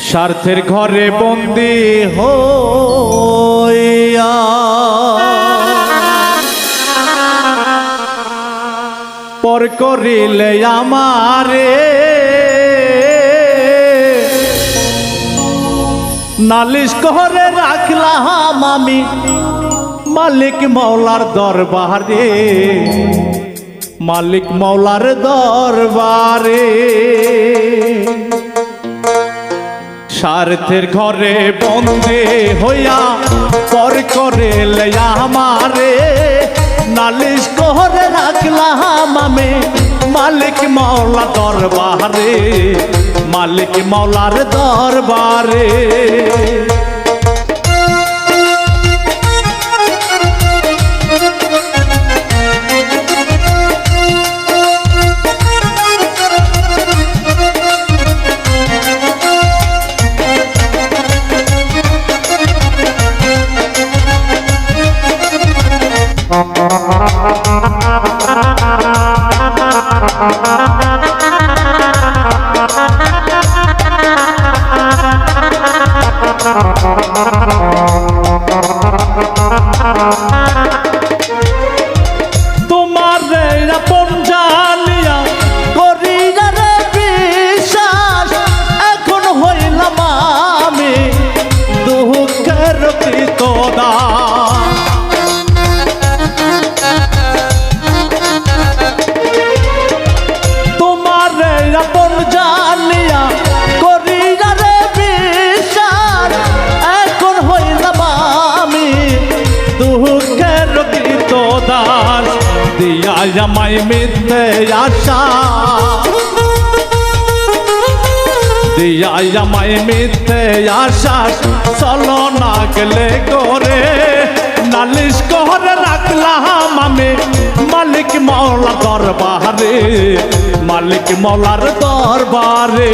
স্বার্থের ঘরে বন্দী হইয়া পর করিলে আমারে নালিশ করে রাখলাম আমি মালিক মৌলার দরবারে, মালিক মৌলার দরবারে। স্বার্থের ঘরে বন্দী হইয়া পর করিলে আমারে নালিশ করে রাখলাম আমি মালিক মৌলা দরবারে, মালিক মৌলার দরবারে। দিয়া আমায় মিথ্যে আশা, দিয়া আমায় মিথ্যে আশা চলো না গেলে করে নালিশ করে রাখলাম আমি মালিক মৌলা দরবারে, মালিক মৌলার দরবারে।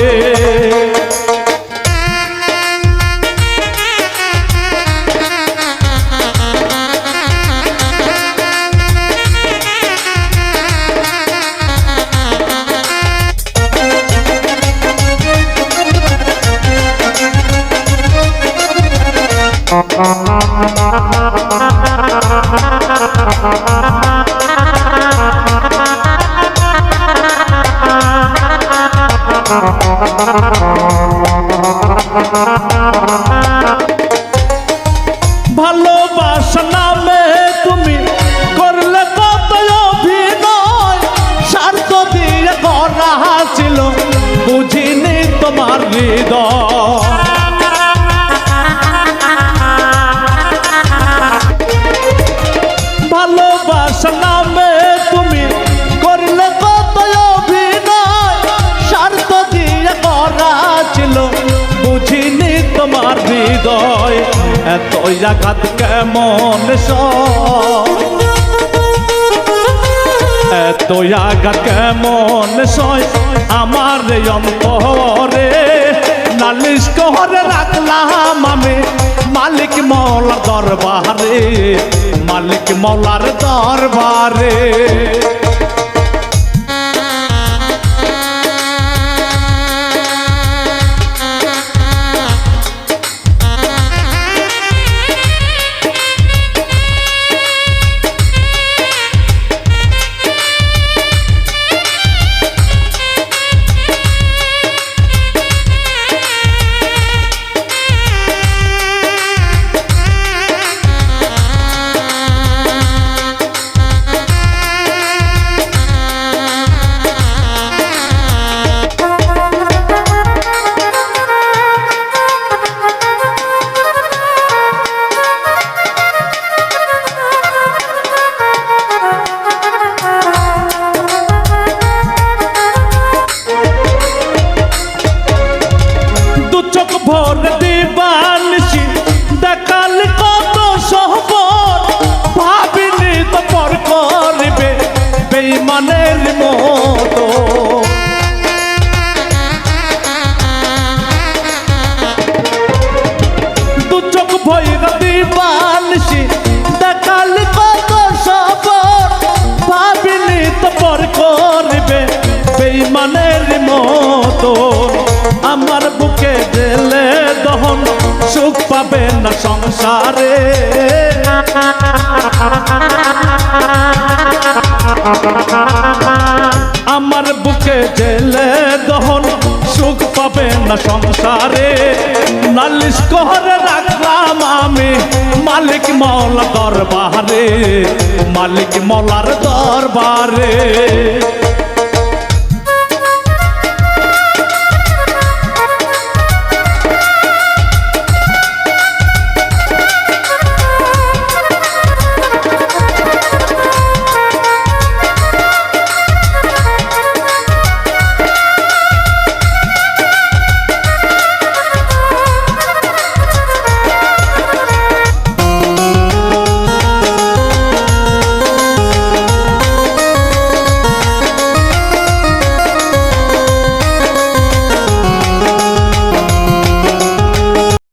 ভালোবাসা নামে তুমি করলে কত অভিনয়, স্বার্থ দিয়ে করা ছিল বুঝিনি তোমার হৃদয়। ভালোবাসা নামে তুমি করলে কত অভিনয়, স্বার্থ দিয়ে করা ছিল বুঝিনি তোমার হৃদয়। এত আঘাত কেমন সয়, এত আঘাত কেমন সয় আমার অন্তরে নালিশ করে রাখলাম আমি মালিক মৌলার দরবারে, মালিক মৌলার দরবারে। মতন আমার বুকে জেলে দহন সুখ পাবে না সংসারে আমার বুকে জেলে দহন সুখ পাবে না সংসারে নালিশ করে রাখলাম আমি মালিক মওলা দরবারে মালিক মওলার দরবারে